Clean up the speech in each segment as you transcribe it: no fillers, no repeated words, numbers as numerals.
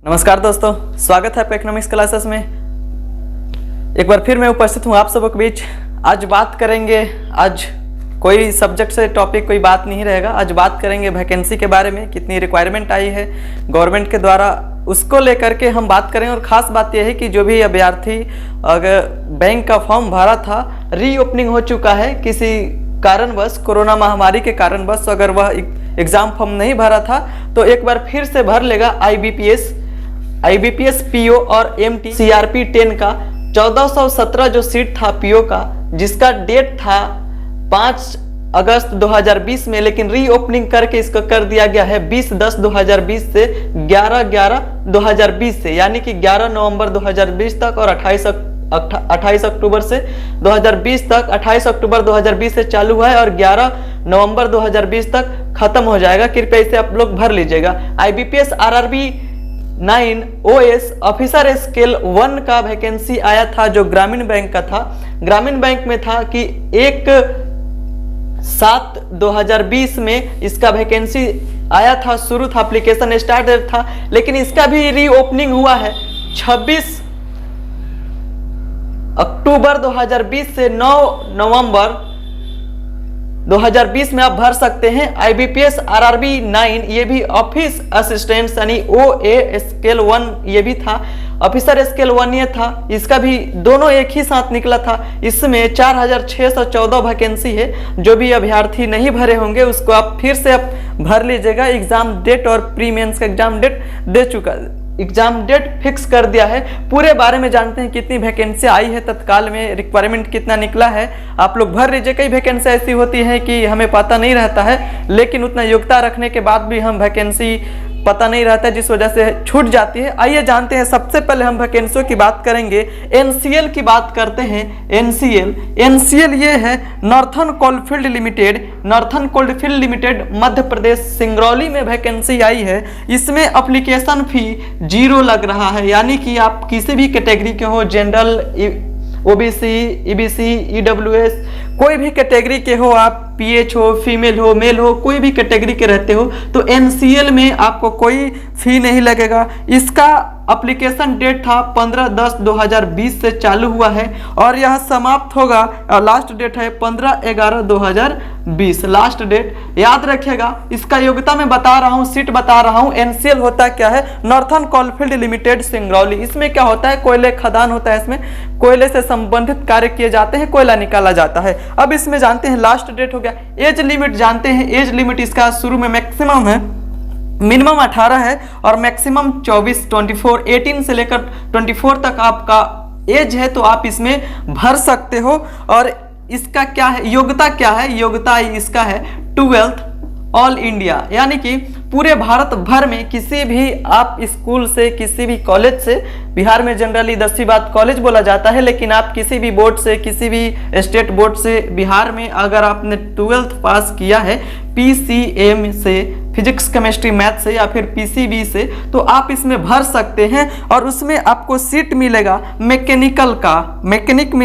नमस्कार दोस्तों, स्वागत है आपका इकोनॉमिक्स क्लासेस में। एक बार फिर मैं उपस्थित हूँ आप सबों के बीच। आज बात करेंगे, आज कोई सब्जेक्ट से टॉपिक कोई बात नहीं रहेगा। आज बात करेंगे वैकेंसी के बारे में, कितनी रिक्वायरमेंट आई है गवर्नमेंट के द्वारा, उसको लेकर के हम बात करेंगे। और ख़ास बात यह है कि जो भी अभ्यर्थी अगर बैंक का फॉर्म भरा था, रीओपनिंग हो चुका है किसी कारणवश, कोरोना महामारी के कारणवश, अगर वह एग्ज़ाम फॉर्म नहीं भरा था तो एक बार फिर से भर लेगा। IBPS PO और MT CRP 10 का 1417 जो सीट था PO का, जिसका डेट था 5 अगस्त 2020 में, लेकिन रीओपनिंग करके इसको कर दिया गया है 20/10/2020 से 11/11/2020 से, यानी कि 11 नवंबर 2020 तक और 28 अक्टूबर से 2020 तक, 28 अक्टूबर 2020 से चालू है और 11 नवंबर 2020 तक खत्म हो जाएगा। कृपया इसे आप लोग भर लीजिएगा। IBPS RRB 9 OS officer scale 1 का वैकेंसी आया था, जो ग्रामीण बैंक का था। ग्रामीण बैंक में था कि 1/7/2020 में इसका वैकेंसी आया था, शुरू था, एप्लीकेशन स्टार्ट था, लेकिन इसका भी रीओपनिंग हुआ है 26 अक्टूबर 2020 से 9 नवंबर 2020 में आप भर सकते हैं। IBPS RRB 9 ये भी ऑफिस असिस्टेंट यानी OA स्केल 1 ये भी था, ऑफिसर स्केल 1 ये था। इसका भी दोनों एक ही साथ निकला था। इसमें 4614 वैकेंसी है। जो भी अभ्यर्थी नहीं भरे होंगे उसको आप फिर से आप भर लीजिएगा। एग्जाम डेट और प्री मेंस का एग्जाम डेट दे चुका, एग्जाम डेट फिक्स कर दिया है। पूरे बारे में जानते हैं कितनी वैकेंसी आई है तत्काल में, रिक्वायरमेंट कितना निकला है, आप लोग भर लीजिए। कई वैकेंसी ऐसी होती है कि हमें पता नहीं रहता है, लेकिन उतना योग्यता रखने के बाद भी हम वैकेंसी पता नहीं रहता है, जिस वजह से छूट जाती है। आइए जानते हैं। सबसे पहले हम वैकेंसियों की बात करेंगे। NCL की बात करते हैं। NCL ये है Northern Coalfield Limited. Northern Coalfield Limited Madhya Pradesh Singrauli में वैकेंसी आई है। इसमें एप्लीकेशन फी 0 लग रहा है, यानी कि आप किसी भी कैटेगरी के हो, जनरल, OBC, EBC, EWS, कोई भी कैटेगरी के हो, आप PH हो, फीमेल हो, मेल हो, कोई भी कैटेगरी के रहते हो, तो NCL में आपको कोई फी नहीं लगेगा। इसका एप्लीकेशन डेट था 15/10/2020 से चालू हुआ है और यह समाप्त होगा, और लास्ट डेट है 15/11/2020। लास्ट डेट याद रखिएगा। इसका योग्यता मैं बता रहा हूँ, सीट बता रहा हूँ। NCL होता क्या है? Northern Coalfield limited Singrauli. इसमें क्या होता है? कोयले खदान होता है, इसमें कोयले से संबंधित कार्य किए जाते हैं, कोयला निकाला जाता है। अब इसमें जानते हैं लास्ट डेट हो गया। एज लिमिट जानते हैं। एज लिमिट इसका शुरू में मैक्सिमम है, मिनिमम 18 है और मैक्सिमम 24 18 से लेकर 24 तक आपका एज है, तो आप इसमें भर सकते हो। और इसका क्या है, योग्यता क्या है? योग्यता इसका है 12th ऑल इंडिया, यानी कि पूरे भारत भर में किसी भी आप स्कूल से, किसी भी कॉलेज से, बिहार में जनरली 10वीं बाद कॉलेज बोला जाता है, लेकिन आप किसी भी बोर्ड से, किसी भी स्टेट बोर्ड से बिहार में अगर आपने 12th पास किया है PCM से, फिजिक्स केमिस्ट्री मैथ से, या फिर PCB से, तो आप इसमें भर सकते हैं। और उसमें आपको सीट मिलेगा मैकेनिकल का, मैकेनिक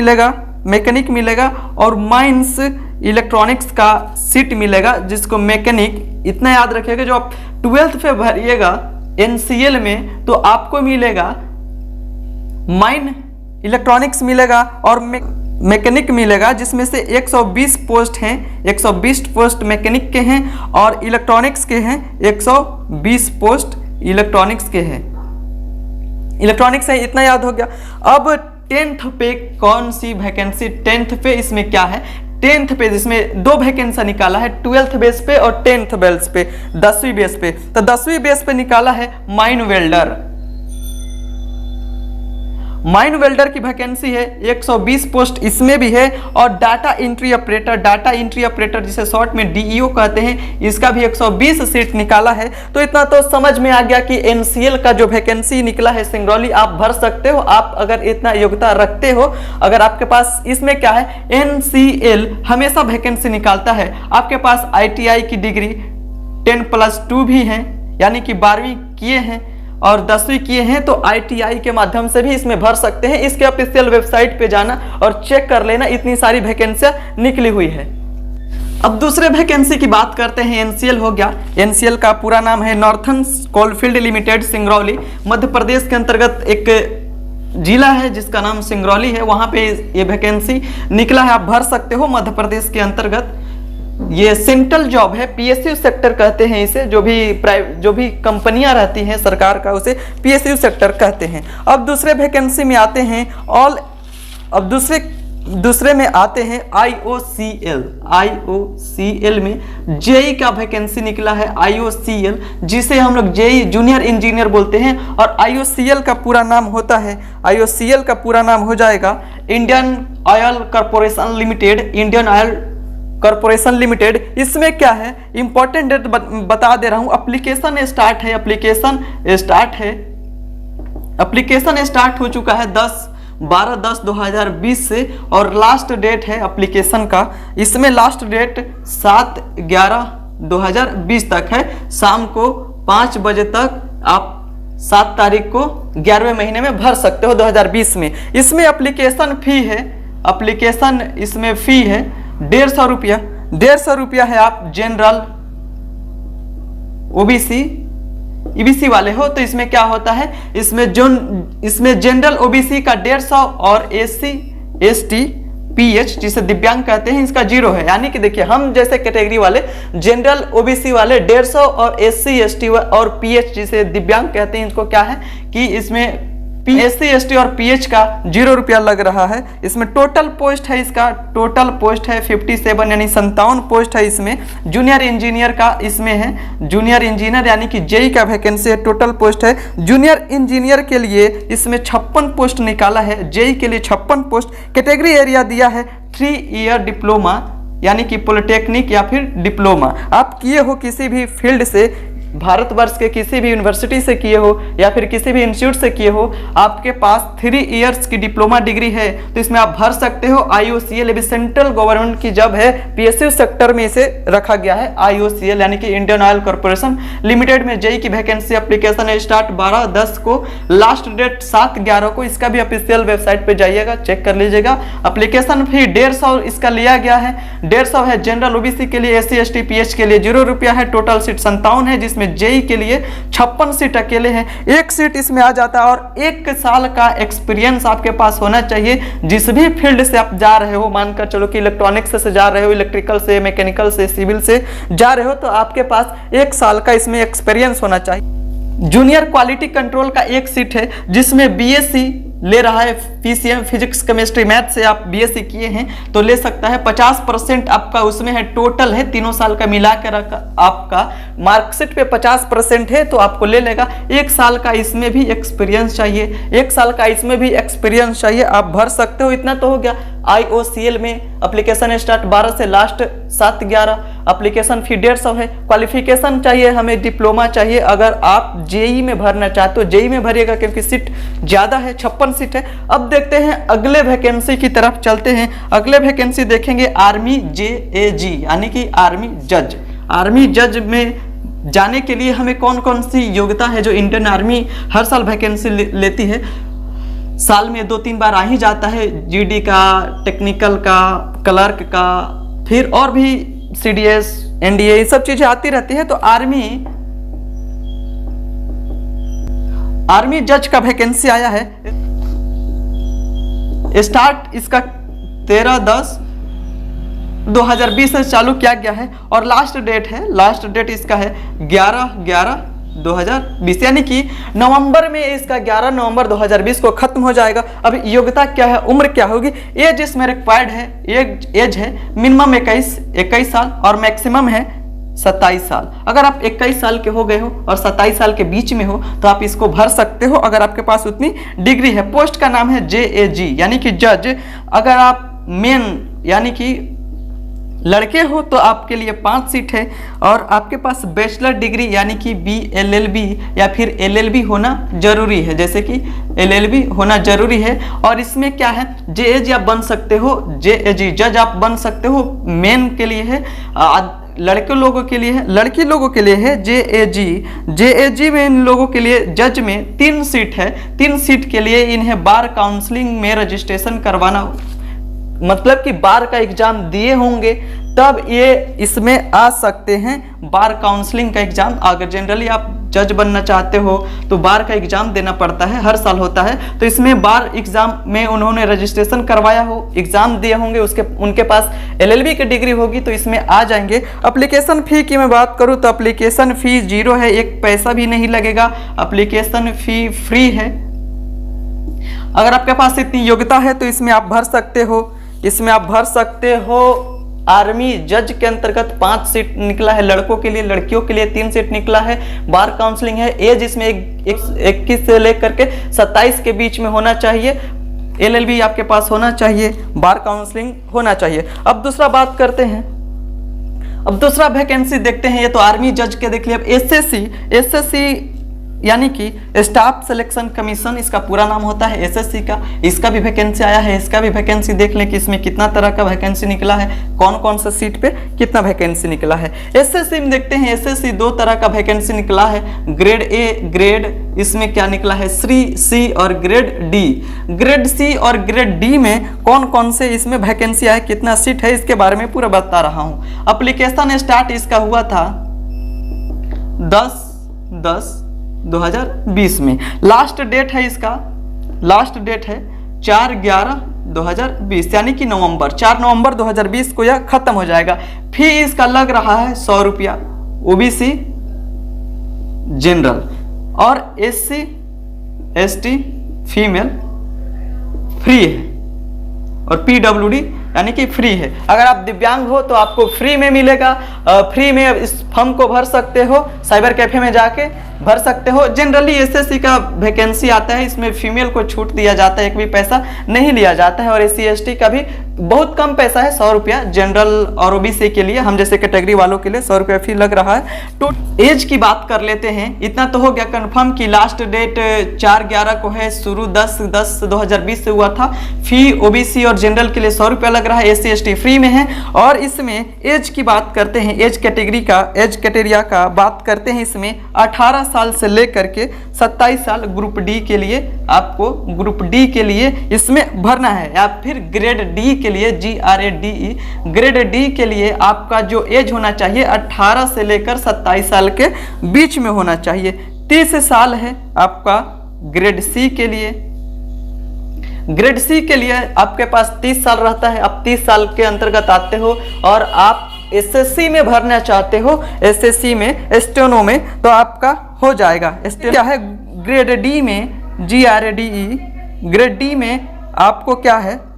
मिलेगा और माइंस इलेक्ट्रॉनिक्स का सीट मिलेगा, जिसको मैकेनिक, इतना याद रखिएगा। जो आप 12th पे भरिएगा NCL में तो आपको मिलेगा माइन इलेक्ट्रॉनिक्स मिलेगा और मैकेनिक मिलेगा, जिसमें से 120 पोस्ट हैं। 120 पोस्ट मैकेनिक के हैं और इलेक्ट्रॉनिक्स के हैं 120 पोस्ट इलेक्ट्रॉनिक्स के हैं। इलेक्ट्रॉनिक्स है, इतना याद हो गया। अब 10th पे कौन सी वैकेंसी? 10th पे इसमें क्या है? 10th पे जिसमें 2 वैकेंसी निकाला है, 12th बेस पे और 10th बेस पे, 10वीं बेस पे। तो 10वीं बेस पे निकाला है माइन वेल्डर। माइन वेल्डर की वैकेंसी है 120 पोस्ट इसमें भी है। और डाटा एंट्री ऑपरेटर जिसे शॉर्ट में DEO कहते हैं, इसका भी 120 सीट निकाला है। तो इतना तो समझ में आ गया कि NCL का जो वैकेंसी निकला है सिंगरौली, आप भर सकते हो, आप अगर इतना योग्यता रखते हो। अगर आपके पास, इसमें क्या है, NCL हमेशा वैकेंसी निकालता है। आपके पास ITI की डिग्री 10+2 भी है, यानी कि 12वीं किए हैं और 10वीं किए हैं, तो ITI के माध्यम से भी इसमें भर सकते हैं। इसके ऑफिशियल वेबसाइट पे जाना और चेक कर लेना, इतनी सारी वैकेंसियां निकली हुई है। अब दूसरे वैकेंसी की बात करते हैं। एनसीएल हो गया। एनसीएल का पूरा नाम है Northern Coalfield limited Singrauli. Madhya Pradesh के अंतर्गत एक जिला है जिसका नाम सिंगरौली है, वहां पे ये वैकेंसी निकला है, आप भर सकते हो मध्य प्रदेश के अंतर्गत। ये सेंट्रल जॉब है, पीएसयू सेक्टर कहते हैं इसे। जो भी कंपनियां रहती हैं सरकार का, उसे पीएसयू सेक्टर कहते हैं। अब दूसरे वैकेंसी में आते हैं अब दूसरे में आते हैं आईओसीएल। आईओसीएल में जेई का वैकेंसी निकला है। आईओसीएल जिसे हम लोग जेई जूनियर इंजीनियर बोलते हैं, और आईओसीएल का पूरा नाम होता है, आईओसीएल का पूरा नाम हो जाएगा Indian oil corporation limited. Indian oil corporation limited. इसमें क्या है, इंपॉर्टेंट डेट बता दे रहा हूं। एप्लीकेशन स्टार्ट हो चुका है 12/10/2020 से, और लास्ट डेट है एप्लीकेशन का, इसमें लास्ट डेट 7/11/2020 तक है। शाम को 5 बजे तक आप 7 तारीख को 11वें महीने में भर सकते हो 2020 में। इसमें एप्लीकेशन फी है, एप्लीकेशन इसमें फी है 150 रुपया। 150 रुपया है। आप जनरल ओबीसी ईबीसी वाले हो तो इसमें क्या होता है, इसमें जनरल ओबीसी का 150 और एससी एसटी पीएच जिसे दिव्यांग कहते हैं इसका 0 है। यानी कि देखिए हम जैसे कैटेगरी वाले जनरल ओबीसी वाले 150 और एससी एसटी और पीएच जिसे दिव्यांग कहते हैं इनको क्या है कि इसमें एससी एसटी और पीएच का 0 रुपया लग रहा है। इसमें टोटल पोस्ट है, इसका टोटल पोस्ट है 57 यानी 57 पोस्ट है। इसमें जूनियर इंजीनियर का इसमें है, जूनियर इंजीनियर यानी कि जेई का वैकेंसी है, टोटल पोस्ट है। जूनियर इंजीनियर के लिए इसमें 56 पोस्ट निकाला है, जेई के लिए 56 पोस्ट। कैटेगरी एरिया दिया है 3 ईयर डिप्लोमा यानी कि पॉलिटेक्निक या फिर डिप्लोमा आप किए हो किसी भी फील्ड से, भारतवर्ष के किसी भी यूनिवर्सिटी से किए हो या फिर किसी भी इंस्टीट्यूट से किए हो, आपके पास 3 इयर्स की डिप्लोमा डिग्री है तो इसमें आप भर सकते हो। आईओसीएल भी सेंट्रल गवर्नमेंट की जॉब है, पीएसयू सेक्टर में इसे रखा गया है। आईओसीएल यानी कि इंडियन ऑयल कॉर्पोरेशन लिमिटेड में जेई की वैकेंसी। एप्लीकेशन स्टार्ट 12/10 को, लास्ट डेट 7/11 को। इसका भी ऑफिशियल वेबसाइट पे जाइएगा, चेक कर लीजिएगा। एप्लीकेशन फी 150 इसका लिया गया है, 150 है। जनरल ओबीसी के लिए, एससी एसटी पीएच के लिए 0 रुपया है। टोटल सीट 57 है जिसमें जेई के लिए 56 सीट अकेले हैं। 1 सीट इसमें आ जाता है और 1 साल का एक्सपीरियंस आपके पास होना चाहिए। जिस भी फील्ड से आप जा रहे हो, मानकर चलो कि इलेक्ट्रॉनिक्स से जा रहे हो, इलेक्ट्रिकल से, मैकेनिकल से, सिविल से जा रहे हो तो आपके पास 1 साल का इसमें एक्सपीरियंस होना चाहिए। जूनियर क्वालिटी कंट्रोल का 1 सीट है जिसमें बीएससी ले रहा है, पीसीएम फिजिक्स केमिस्ट्री मैथ से आप बीएससी किए हैं तो ले सकता है। 50% आपका उसमें है, टोटल है तीनों साल का मिलाकर आपका मार्कशीट पे 50% है तो आपको ले लेगा। 1 साल का इसमें भी एक्सपीरियंस चाहिए, 1 साल का इसमें भी एक्सपीरियंस चाहिए, आप भर सकते हो। इतना तो हो गया। आईओसीएल में एप्लीकेशन स्टार्ट 12 से लास्ट 7/11। एप्लीकेशन फी 150 है। क्वालिफिकेशन चाहिए हमें, डिप्लोमा चाहिए। अगर आप जेई में भरना चाहते हो जेई में भरिएगा क्योंकि सीट ज्यादा है, 56 सीट है। अब देखते हैं अगले वैकेंसी की तरफ चलते हैं। अगले वैकेंसी देखेंगे आर्मी जेएजी यानी कि आर्मी जज। आर्मी जज में जाने के लिए हमें कौन कौन सी योग्यता है जो इंडियन आर्मी हर साल वैकेंसी लेती है, साल में 2-3 बार आ ही जाता है। जीडी का, टेक्निकल का, क्लर्क का, फिर और भी सीडीएस, एनडीए, ये सब चीजें आती रहती है। तो आर्मी जज का वैकेंसी आया है। स्टार्ट इसका 13/10/2020 से चालू किया गया है और लास्ट डेट इसका है 11/11/2020 यानी कि नवंबर में इसका 11 नवंबर 2020 को खत्म हो जाएगा। अब योग्यता क्या है, उम्र क्या होगी, एज इसमें रिक्वायर्ड है, एज है मिनिमम 21 साल और मैक्सिमम है 27 साल। अगर आप 21 साल के हो गए हो और 27 साल के बीच में हो तो आप इसको भर सकते हो अगर आपके पास उतनी डिग्री है। पोस्ट का नाम है जेएजी यानी कि जज। अगर आप मेन यानी कि लड़के हो तो आपके लिए 5 सीट है और आपके पास बैचलर डिग्री यानी कि बीएलएलबी या फिर एलएलबी होना जरूरी है, जैसे कि एलएलबी होना जरूरी है। और इसमें क्या है, जेएजी आप बन सकते हो, जेएजी जज आप बन सकते हो। मेन के लिए है, लड़के लोगों के लिए है, लड़की लोगों के लिए है जेएजी में इन लोगों के लिए जज में 3 सीट है। 3 सीट के लिए इन्हें बार काउंसलिंग में रजिस्ट्रेशन करवाना मतलब कि बार का एग्जाम दिए होंगे तब ये इसमें आ सकते हैं। बार काउंसलिंग का एग्जाम, अगर जनरली आप जज बनना चाहते हो तो बार का एग्जाम देना पड़ता है, हर साल होता है। तो इसमें बार एग्जाम में उन्होंने रजिस्ट्रेशन करवाया हो, एग्जाम दिए होंगे, उनके पास LLB की डिग्री होगी तो इसमें आ जाएंगे। एप्लीकेशन फी की मैं बात करूं तो एप्लीकेशन फी 0 है, 1 पैसा भी नहीं लगेगा, एप्लीकेशन फी फ्री है। अगर आपके पास इतनी योग्यता है तो इसमें आप भर सकते हो। इसमें आप भर सकते हो। आर्मी जज के अंतर्गत 5 सीट निकला है लड़कों के लिए, लड़कियों के लिए 3 सीट निकला है। बार काउंसलिंग है, एज इसमें 21 से लेकर के 27 के बीच में होना चाहिए। LLB आपके पास होना चाहिए, बार काउंसलिंग होना चाहिए। अब दूसरा बात करते हैं, अब दूसरा वैकेंसी देखते हैं। ये तो आर्मी जज के देख लिया। अब SSC यानी कि स्टाफ सिलेक्शन कमीशन, इसका पूरा नाम होता है SSC का। इसका भी वैकेंसी आया है, इसका भी वैकेंसी देख लें कि इसमें कितना तरह का वैकेंसी निकला है, कौन कौन सा सीट पे कितना वैकेंसी निकला है। SSC में देखते हैं, SSC 2 तरह का वैकेंसी निकला है, ग्रेड A, ग्रेड इसमें क्या निकला है C और ग्रेड D। ग्रेड C और ग्रेड D में कौन कौन से इसमें वैकेंसी आए, कितना सीट है, इसके बारे में पूरा बता रहा हूँ। एप्लीकेशन स्टार्ट इसका हुआ था 10/10/2020 में। लास्ट डेट है इसका, लास्ट डेट है 4/11/2020 यानी कि नवंबर, 4 नवंबर 2020 को यह खत्म हो जाएगा। फी इसका लग रहा है 100 रुपया, OBC जनरल और SC ST फीमेल फ्री है और PWD यानी कि फ्री है। अगर आप दिव्यांग हो तो आपको फ्री में मिलेगा। फ्री में इस फॉर्म को भर सकते हो, साइबर कैफे में जाके भर सकते हो। जनरली SSC का वैकेंसी आता है, इसमें फीमेल को छूट दिया जाता है, एक भी पैसा नहीं लिया जाता है। और SC ST का भी बहुत कम पैसा है, 100 रुपया जनरल और OBC के लिए, हम जैसे कैटेगरी वालों के लिए 100 रुपया फी लग रहा है। तो एज की बात कर लेते हैं। इतना तो हो गया कंफर्म कि लास्ट डेट 4/11 को है, शुरू 10/10/2020 से हुआ था। फी OBC और जनरल के लिए 100 रुपया लग रहा है, SC ST फ्री में है। और इसमें एज की बात करते हैं, एज कैटेगरिया का बात करते हैं। इसमें 18 साल से लेकर के 27 साल ग्रुप D के लिए, आपको ग्रुप D के लिए इसमें भरना है, या फिर ग्रेड D के लिए GRADE, ग्रेड D के लिए आपका जो एज होना चाहिए 18 से लेकर 27 साल के बीच में होना चाहिए। 30 साल है आपका ग्रेड C के लिए। ग्रेड C के लिए आपके पास 30 साल रहता है, आप 30 साल के अंतर्गत आते हो। और आप SSC में भरना चाहते हो, SSC में स्टेनो में, तो आपका हो जाएगा। क्या है ग्रेड D में GRADE, ग्रेड D में आपको क्या है,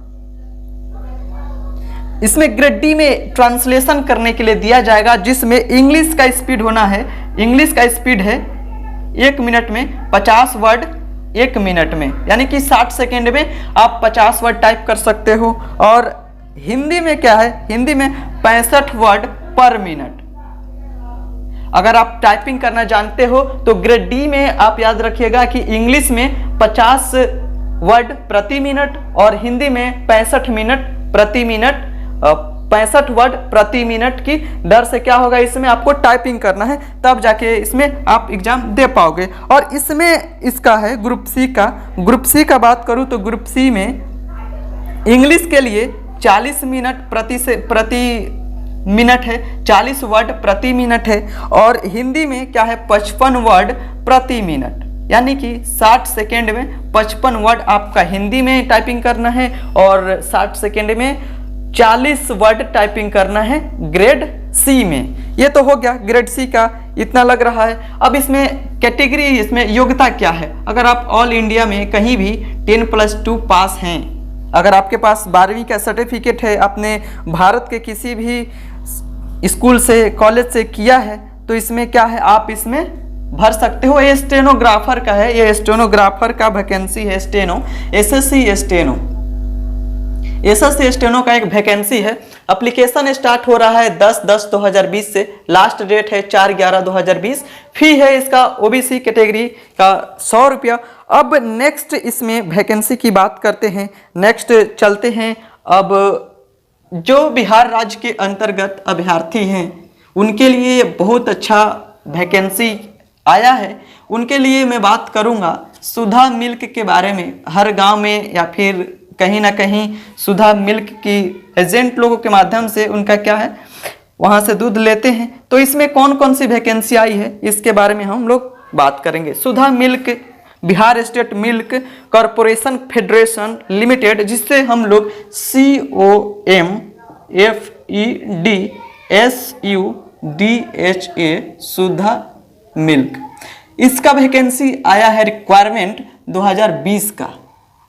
इसमें ग्रेड D में ट्रांसलेशन करने के लिए दिया जाएगा, जिसमें इंग्लिश का स्पीड होना है। इंग्लिश का स्पीड है 1 मिनट में 50 वर्ड 1 मिनट में, यानी कि 60 सेकेंड में आप 50 वर्ड टाइप कर सकते हो। और हिंदी में क्या है, हिंदी में 65 वर्ड पर मिनट। अगर आप टाइपिंग करना जानते हो तो ग्रेड D में आप याद रखिएगा कि इंग्लिश में 50 वर्ड प्रति मिनट और हिंदी में 65 मिनट प्रति मिनट, 65 वर्ड प्रति मिनट की दर से क्या होगा, इसमें आपको टाइपिंग करना है, तब जाके इसमें आप एग्जाम दे पाओगे। और इसमें इसका है ग्रुप C का। ग्रुप C का बात करूं तो ग्रुप C में इंग्लिश के लिए 40 मिनट प्रति मिनट है, 40 वर्ड प्रति मिनट है। और हिंदी में क्या है 55 वर्ड प्रति मिनट, यानी कि 60 सेकेंड में 55 वर्ड आपका हिंदी में टाइपिंग करना है और 60 सेकेंड में 40 वर्ड टाइपिंग करना है ग्रेड C में। ये तो हो गया ग्रेड C का, इतना लग रहा है। अब इसमें कैटेगरी, इसमें योग्यता क्या है। अगर आप ऑल इंडिया में कहीं भी 10+2 पास हैं, अगर आपके पास 12वीं का सर्टिफिकेट है, आपने भारत के किसी भी स्कूल से, कॉलेज से किया है, तो इसमें क्या है, आप इसमें भर सकते हो। ये स्टेनोग्राफर का है, ये स्टेनोग्राफर का वैकेंसी है, steno, SSC steno, SSC steno का एक वैकेंसी है। एप्लीकेशन स्टार्ट हो रहा है 10/10/2020 से, लास्ट डेट है 4/11/2020। फी है इसका OBC कैटेगरी का 100 रुपया। अब नेक्स्ट इसमें वैकेंसी की बात करते हैं, नेक्स्ट चलते हैं। अब जो बिहार राज्य के अंतर्गत अभ्यर्थी हैं उनके लिए बहुत अच्छा वैकेंसी आया है। उनके लिए मैं बात करूंगा सुधा मिल्क के बारे में। हर गांव में या फिर कहीं ना कहीं सुधा मिल्क की एजेंट लोगों के माध्यम से उनका क्या है वहाँ से दूध लेते हैं। तो इसमें कौन कौन सी वैकेंसी आई है इसके बारे में हम लोग बात करेंगे। Sudha milk Bihar state milk corporation federation limited, जिससे हम लोग COMFEDSUDHA सुधा मिल्क, इसका वैकेंसी आया है रिक्वायरमेंट 2020 का।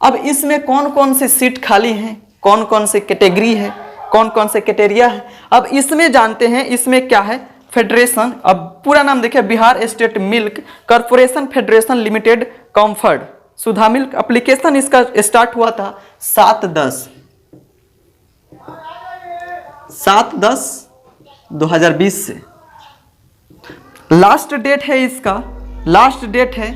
अब इसमें कौन कौन से सीट खाली हैं, कौन कौन से कैटेगरी है, कौन कौन से क्राइटेरिया है, अब इसमें जानते हैं। इसमें क्या है फेडरेशन, अब पूरा नाम देखिए Bihar state milk corporation federation limited COMFED Sudha milk. Application इसका स्टार्ट हुआ था 7/10/2020 से। लास्ट डेट है इसका, लास्ट डेट है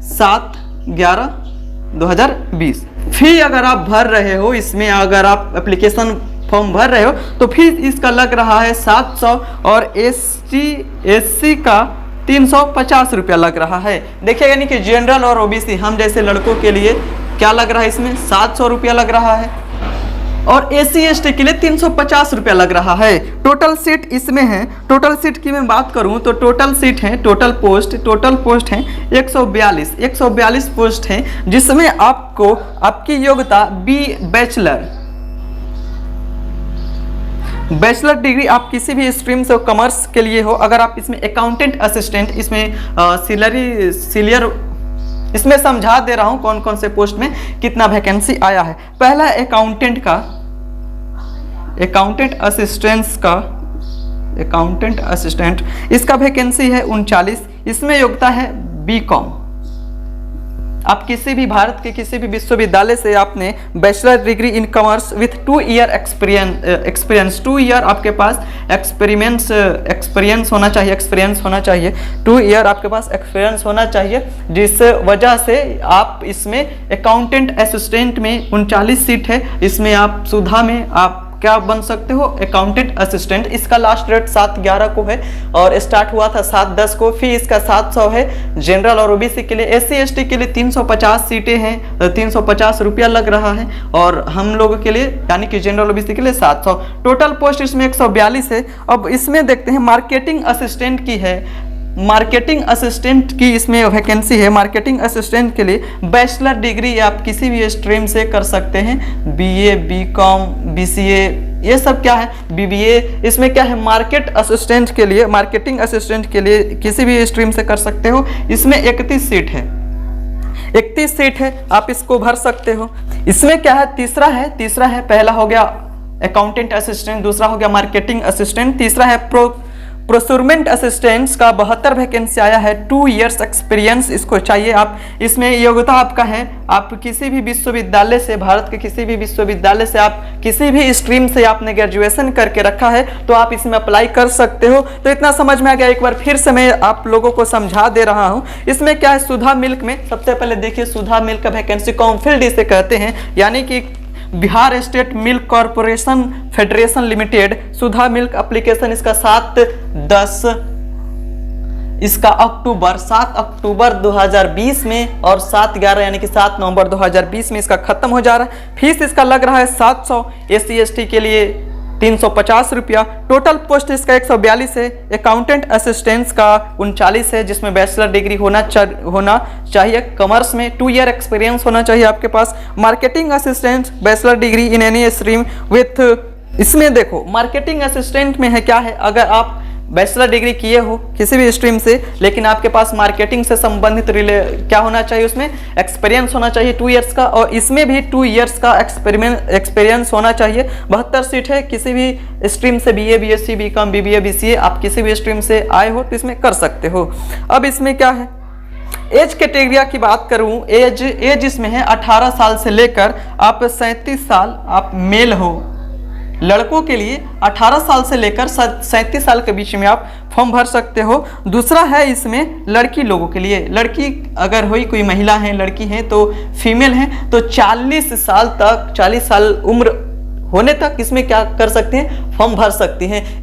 7/11/2020। फी अगर आप भर रहे हो इसमें, अगर आप एप्लीकेशन फॉर्म भर रहे हो तो फीस इसका लग रहा है 700 और SC का 350 रुपया लग रहा है। देखिए यानी कि जनरल और OBC हम जैसे लड़कों के लिए क्या लग रहा है, इसमें 700 रुपया लग रहा है और SC ST के लिए 350 रुपया लग रहा है। टोटल सीट इसमें है, टोटल सीट की मैं बात करूं तो टोटल सीट है, टोटल पोस्ट है 142 पोस्ट हैं, जिसमें आपको आपकी योग्यता बैचलर डिग्री आप किसी भी स्ट्रीम से कॉमर्स के लिए हो। अगर आप इसमें अकाउंटेंट असिस्टेंट, इसमें सीनियर इसमें समझा दे रहा हूं कौन कौन से पोस्ट में कितना वैकेंसी आया है। पहला अकाउंटेंट असिस्टेंट इसका वैकेंसी है 39। इसमें योग्यता है BCom। आप किसी भी भारत के किसी भी विश्वविद्यालय से आपने bachelor degree in commerce with 2 year experience 2 year आपके पास एक्सपीरियंस होना चाहिए 2 ईयर आपके पास एक्सपीरियंस होना चाहिए, जिस वजह से आप इसमें अकाउंटेंट असिस्टेंट में 39 सीट है। इसमें आप सुधा में आप क्या बन सकते हो, अकाउंटेंट असिस्टेंट। इसका लास्ट डेट 7/11 को है और स्टार्ट हुआ था 7/10 को। फी इसका 700 है। जनरल और OBC के लिए, SC ST के लिए 350 सीटें हैं, 350 रुपया लग रहा है और हम लोगों के लिए यानी कि जनरल OBC के लिए 700। टोटल पोस्ट इसमें 142 है। अब इसमें देखते हैं मार्केटिंग असिस्टेंट की है, मार्केटिंग असिस्टेंट की इसमें वैकेंसी है। मार्केटिंग असिस्टेंट के लिए बैचलर डिग्री आप किसी भी स्ट्रीम से कर सकते हैं, BA BCom BCA ये सब क्या है BBA। इसमें क्या है मार्केटिंग असिस्टेंट के लिए किसी भी स्ट्रीम से कर सकते हो। इसमें 31 सीट है, आप इसको भर सकते हो। इसमें क्या है तीसरा है पहला हो गया अकाउंटेंट असिस्टेंट, दूसरा हो गया मार्केटिंग असिस्टेंट, तीसरा है प्रोक्योरमेंट असिस्टेंट्स का 72 वैकेंसी आया है। 2 इयर्स एक्सपीरियंस इसको चाहिए। आप इसमें योग्यता आपका है, आप किसी भी विश्वविद्यालय से, भारत के किसी भी विश्वविद्यालय से, आप किसी भी स्ट्रीम से आपने ग्रेजुएशन करके रखा है तो आप इसमें अप्लाई कर सकते हो। तो इतना समझ में आ गया। एक बार फिर से मैं आप लोगों को समझा दे रहा हूँ। इसमें क्या है सुधा मिल्क में सबसे पहले देखिए सुधा मिल्क का वैकेंसी कॉम्फिल्ड इसे कहते हैं, यानी कि Bihar state milk corporation federation limited Sudha milk. Application इसका 7/10 इसका 7 अक्टूबर 2020 में और 7/11 यानी कि 7 नवंबर 2020 में इसका खत्म हो जा रहा है। फीस इसका लग रहा है 700, SC ST के लिए 350 रुपया। टोटल पोस्ट इसका 142 है। अकाउंटेंट असिस्टेंट्स का 39 है, जिसमें बैचलर डिग्री होना चाहिए कॉमर्स में, 2 ईयर एक्सपीरियंस होना चाहिए आपके पास। Marketing assistant bachelor degree in any stream with, इसमें देखो मार्केटिंग असिस्टेंट में है क्या है, अगर आप बैचलर डिग्री किए हो किसी भी स्ट्रीम से लेकिन आपके पास मार्केटिंग से संबंधित क्या होना चाहिए, उसमें एक्सपीरियंस होना चाहिए 2 इयर्स का, और इसमें भी 2 इयर्स का एक्सपीरियंस होना चाहिए। 72 सीट है। किसी भी स्ट्रीम से BA BSc BCom BBA BCA आप किसी भी स्ट्रीम से आए हो तो इसमें कर सकते हो। अब इसमें क्या है एज कैटेगरी की बात करूं, एज इसमें है 18 साल से लेकर आप 37 साल आप मेल हो। लड़कों के लिए 18 साल से लेकर 37 साल के बीच में आप फॉर्म भर सकते हो। दूसरा है इसमें लड़की लोगों के लिए, लड़की अगर कोई महिला है, लड़की है तो फीमेल है तो 40 साल उम्र होने तक इसमें क्या कर सकते हैं फॉर्म भर सकती हैं।